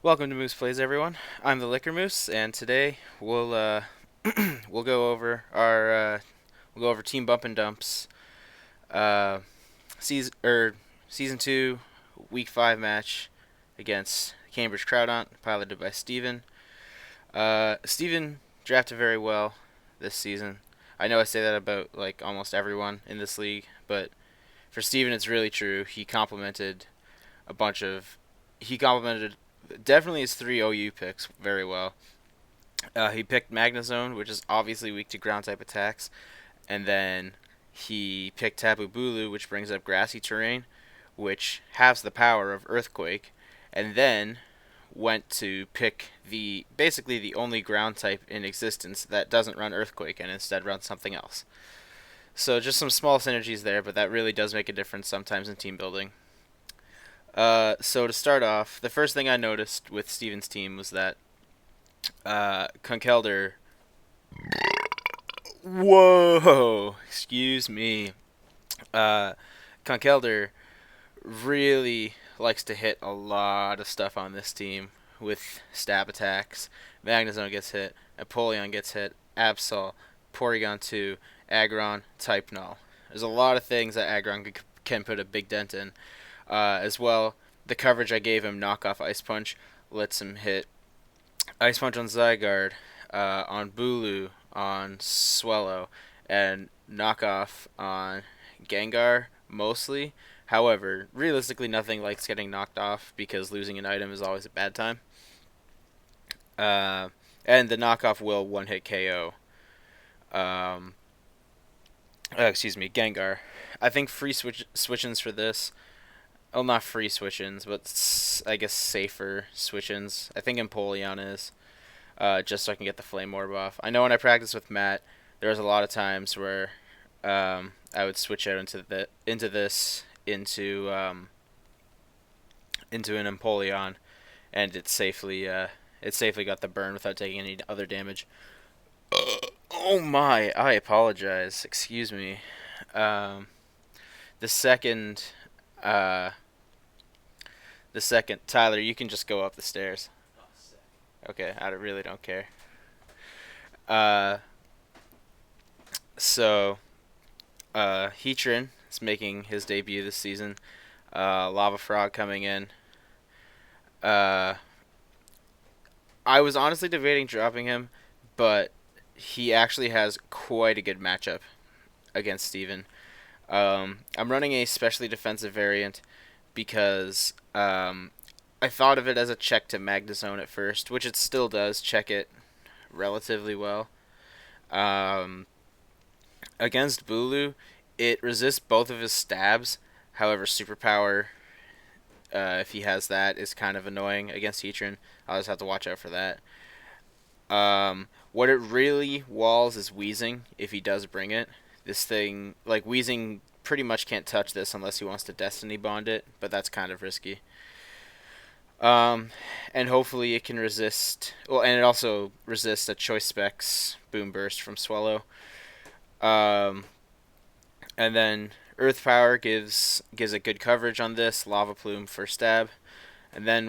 Welcome to Moose Plays, everyone. I'm the Liquor Moose, and today we'll go over our Team Bump and Dumps uh, season 2, week 5 match against Cambridge Crawdaunt, piloted by Steven. Steven drafted very well this season. I know I say that about like almost everyone in this league, but for Steven it's really true. A bunch of he complimented definitely his three OU picks very well. He picked Magnezone, which is obviously weak to ground type attacks, and then he picked Tapu Bulu, which brings up grassy terrain, which has the power of Earthquake, and then went to pick the basically the only ground type in existence that doesn't run Earthquake and instead runs something else. So just some small synergies there, but that really does make a difference sometimes in team building. So to start off, the first thing I noticed with Steven's team was that Kunkelder. Whoa! Excuse me. Uh, Kunkelder really likes to hit a lot of stuff on this team with stab attacks. Magnezone gets hit, Apollyon gets hit, Absol, Porygon 2, Aggron, Type Null. There's a lot of things that Aggron can put a big dent in. As well, the coverage I gave him, knockoff Ice Punch, lets him hit Ice Punch on Zygarde, on Bulu, on Swellow, and knockoff on Gengar mostly. However, realistically, nothing likes getting knocked off because losing an item is always a bad time. Uh, and the knockoff will one hit KO. Um, excuse me, Gengar. I think free switch-ins for this. Well, not free switch-ins, but I guess safer switch-ins. I think Empoleon is. Just so I can get the Flame Orb off. I know when I practiced with Matt, there was a lot of times where I would switch out into an Empoleon, and it safely got the burn without taking any other damage. Oh my! I apologize. Excuse me. Um, the second, uh, the second, Tyler, you can just go up the stairs. Okay, I really don't care. Uh, so Heatran is making his debut this season. Lava Frog coming in. Uh, I was honestly debating dropping him, but he actually has quite a good matchup against Steven. I'm running a specially defensive variant because I thought of it as a check to Magnezone at first, which it still does check it relatively well. Um, Against Bulu, it resists both of his stabs. However, superpower, if he has that, is kind of annoying against Heatran. I'll just have to watch out for that. What it really walls is Wheezing if he does bring it. This thing, like Wheezing, pretty much can't touch this unless he wants to Destiny Bond it, but that's kind of risky. Um, and hopefully it can resist. Well, and it also resists a Choice Specs Boom Burst from Swellow. Um, and then Earth Power gives a good coverage on this. Lava Plume for stab, and then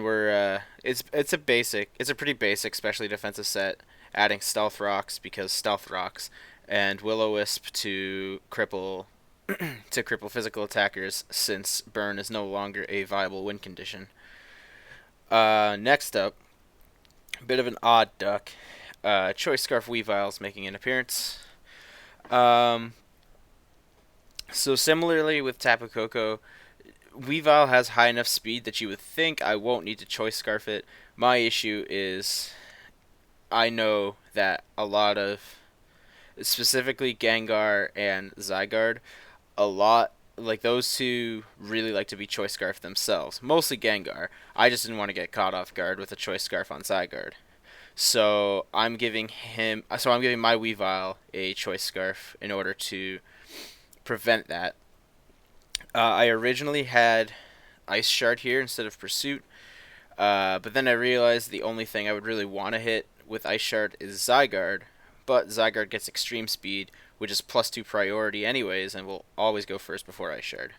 it's a pretty basic, especially defensive set. Adding Stealth Rocks because Stealth Rocks, and Will-O-Wisp to cripple physical attackers since Burn is no longer a viable win condition. Next up, a bit of an odd duck. Choice Scarf Weavile's making an appearance. Um, so similarly with Tapu Koko, Weavile has high enough speed that you would think I won't need to Choice Scarf it. My issue is I know that a lot of, specifically Gengar and Zygarde, a lot like those two really like to be Choice Scarf themselves. Mostly Gengar. I just didn't want to get caught off guard with a Choice Scarf on Zygarde. So I'm giving my Weavile a Choice Scarf in order to prevent that. I originally had Ice Shard here instead of Pursuit, but then I realized the only thing I would really want to hit with Ice Shard is Zygarde, but Zygarde gets Extreme Speed, which is +2 priority anyways, and will always go first before Ice Shard.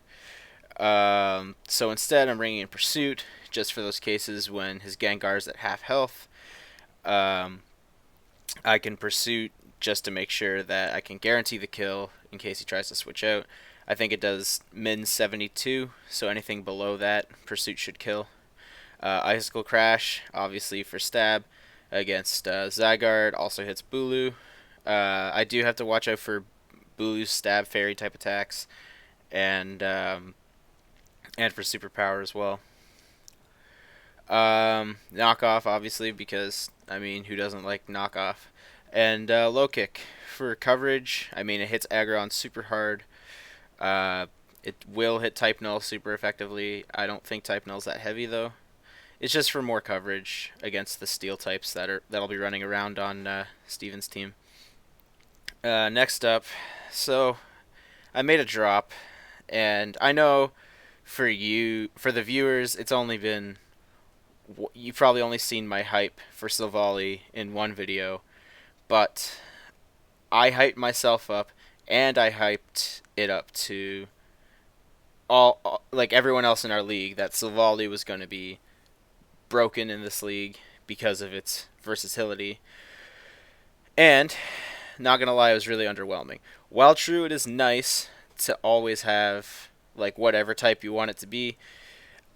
So instead, I'm bringing in Pursuit just for those cases when his Gengar's at half health. Um, I can Pursuit just to make sure that I can guarantee the kill in case he tries to switch out. I think it does min 72, so anything below that, Pursuit should kill. Icicle Crash, obviously for stab, against Zygarde, also hits Bulu. I do have to watch out for Bulu's stab fairy type attacks, and for superpower as well. Knockoff, obviously, because I mean, who doesn't like knockoff? And low kick for coverage. I mean, it hits Aggron super hard. Uh, it will hit Type Null super effectively. I don't think Type Null's that heavy though. It's just for more coverage against the steel types that'll be running around on Steven's team. Next up, so I made a drop, and I know for the viewers, it's only been you've probably only seen my hype for Silvally in one video, but I hyped myself up, and I hyped it up to all like everyone else in our league that Silvally was going to be broken in this league because of its versatility. And not gonna lie, it was really underwhelming. While true, it is nice to always have like whatever type you want it to be,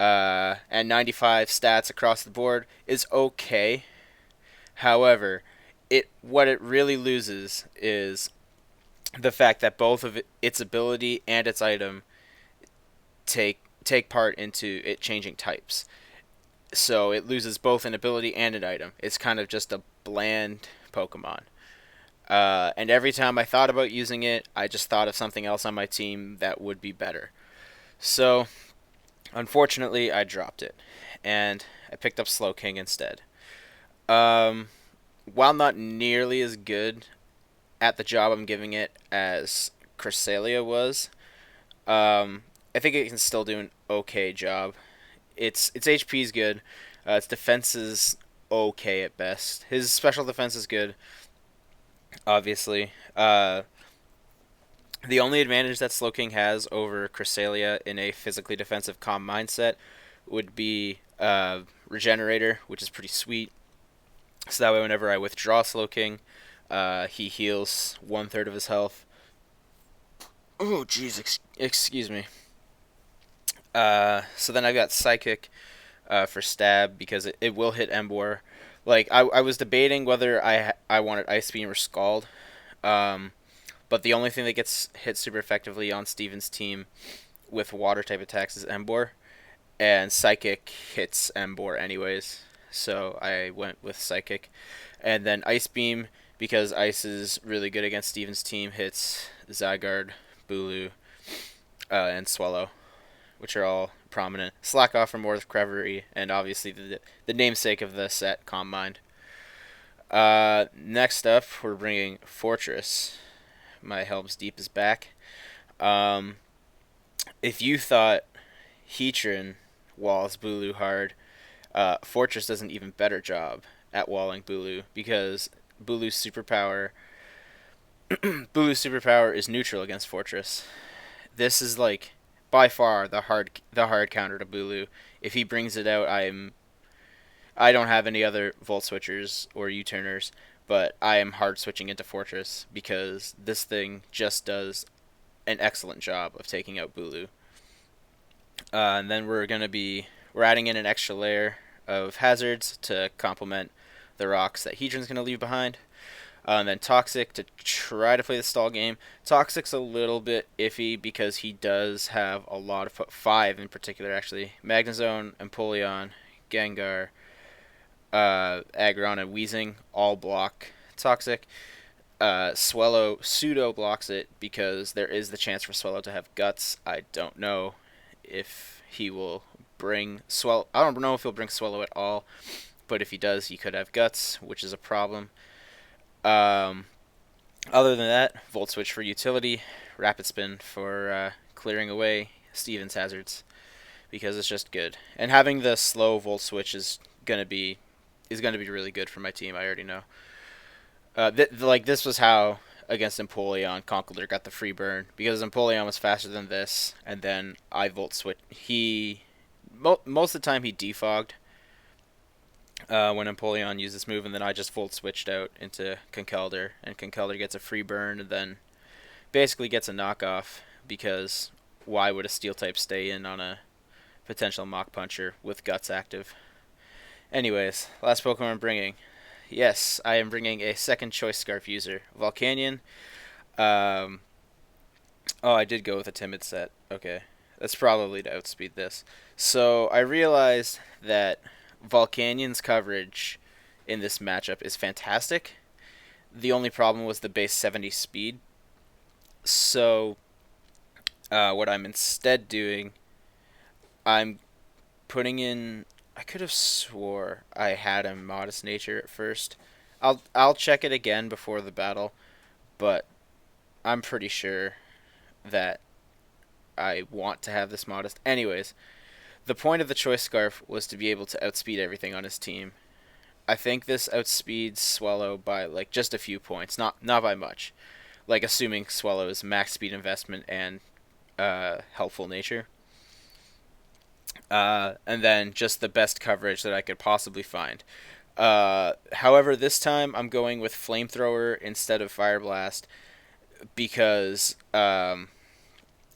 and 95 stats across the board is okay. However, what it really loses is the fact that both of its ability and its item take part into it changing types. So it loses both an ability and an item. It's kind of just a bland Pokemon. And every time I thought about using it, I just thought of something else on my team that would be better. So, unfortunately, I dropped it, and I picked up Slowking instead. While not nearly as good at the job I'm giving it as Cresselia was, I think it can still do an okay job. Its HP is good. Its defense is okay at best. His special defense is good, obviously. The only advantage that Slowking has over Cresselia in a physically defensive calm mindset would be Regenerator, which is pretty sweet. So that way, whenever I withdraw Slowking, he heals 1/3 of his health. Oh, jeez, excuse me. So then I've got Psychic for stab because it will hit Emboar. Like I was debating whether I wanted Ice Beam or Scald, but the only thing that gets hit super effectively on Steven's team with water type attacks is Emboar, and Psychic hits Emboar anyways. So I went with Psychic, and then Ice Beam because Ice is really good against Steven's team, hits Zygarde, Bulu, and Swallow, which are all prominent. Slack Off for more Reverie, and obviously the namesake of the set, Calm Mind. Next up, we're bringing Fortress. My Helm's Deep is back. If you thought Heatran walls Bulu hard, Fortress does an even better job at walling Bulu because Bulu's superpower is neutral against Fortress. This is like by far the hard counter to Bulu. If he brings it out, I don't have any other Volt Switchers or U-turners, but I am hard switching into Fortress because this thing just does an excellent job of taking out Bulu. And then we're adding in an extra layer of hazards to complement the rocks that Heatran's going to leave behind. And then Toxic to try to play the stall game. Toxic's a little bit iffy because he does have a lot of 5 in particular actually. Magnezone, Empoleon, Gengar, Aggron, and Weezing all block Toxic. Swellow pseudo blocks it because there is the chance for Swellow to have Guts. I don't know if he will bring Swellow. I don't know if he'll bring Swellow at all, but if he does, he could have Guts, which is a problem. Other than that, Volt Switch for utility, Rapid Spin for clearing away Steven's hazards because it's just good. And having the slow Volt Switch is gonna be really good for my team. I already know. This was how against Empoleon, Conkeldurr got the free burn because Empoleon was faster than this, and then I volt switch. Most of the time he defogged when Empoleon used this move, and then I just volt switched out into Conkeldurr, and Conkeldurr gets a free burn, and then basically gets a knockoff because why would a steel type stay in on a potential Mach Puncher with Guts active? Anyways, last Pokemon I'm bringing. Yes, I am bringing a second choice Scarf user, Volcanion. Um, oh, I did go with a timid set. Okay, that's probably to outspeed this. So I realized that Volcanion's coverage in this matchup is fantastic. The only problem was the base 70 speed. So what I'm instead doing, I'm putting in. I could have swore I had a modest nature at first. I'll check it again before the battle, but I'm pretty sure that I want to have this modest. Anyways, the point of the choice scarf was to be able to outspeed everything on his team. I think this outspeeds Swallow by like just a few points, not by much. Like assuming Swallow is max speed investment and helpful nature. And then just the best coverage that I could possibly find. However, this time I'm going with Flamethrower instead of Fire Blast because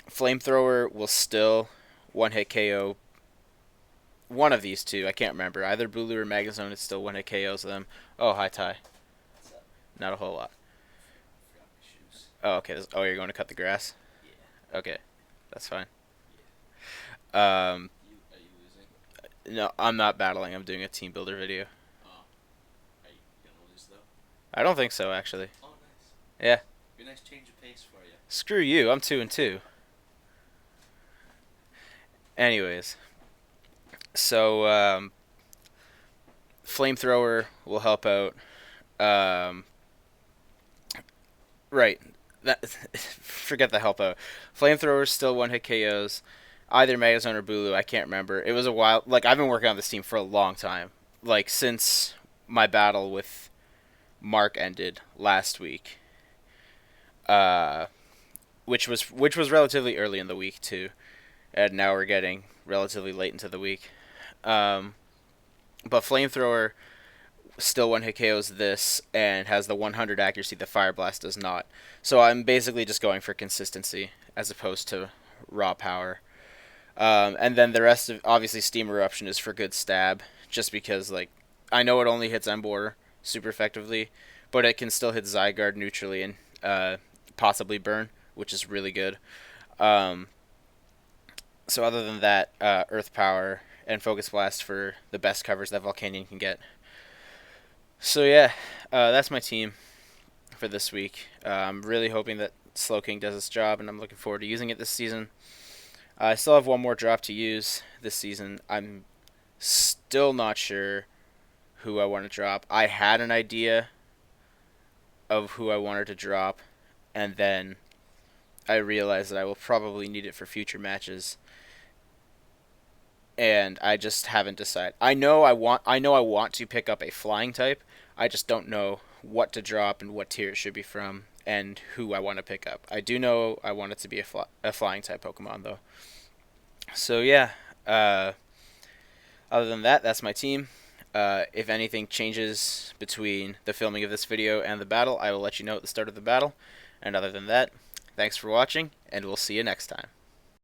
Flamethrower will still one-hit KO one of these two. I can't remember. Either Bulu or Magnezone is still one-hit KOs them. Oh, hi, Ty. Not a whole lot. Oh, okay. Oh, you're going to cut the grass? Yeah. Okay. That's fine. Yeah. Are you losing? No, I'm not battling. I'm doing a team builder video. Oh. Are you going to lose, though? I don't think so, actually. Oh, nice. Yeah. Be a nice change of pace for you. Screw you. I'm 2-2. Anyways. So, Flamethrower will help out. Right. Forget the help out. Flamethrower is still one-hit KOs. Either Magnezone or Bulu, I can't remember. It was a while. Like, I've been working on this team for a long time. Like, since my battle with Mark ended last week. Which was relatively early in the week, too. And now we're getting relatively late into the week. But Flamethrower still one-hit KOs this and has the 100 accuracy that Fire Blast does not. So I'm basically just going for consistency as opposed to raw power. And then the rest of, obviously, Steam Eruption is for good stab, just because, like, I know it only hits Emboar super effectively, but it can still hit Zygarde neutrally and possibly burn, which is really good. So other than that, Earth Power and Focus Blast for the best covers that Volcanion can get. So yeah, that's my team for this week. I'm really hoping that Slowking does its job, and I'm looking forward to using it this season. I still have one more drop to use this season. I'm still not sure who I want to drop. I had an idea of who I wanted to drop, and then I realized that I will probably need it for future matches. And I just haven't decided. I know I want to pick up a flying type. I just don't know what to drop and what tier it should be from and who I want to pick up. I do know I want it to be a flying type Pokemon though. So yeah, other than that, that's my team. If anything changes between the filming of this video and the battle, I will let you know at the start of the battle. And other than that, thanks for watching, and we'll see you next time.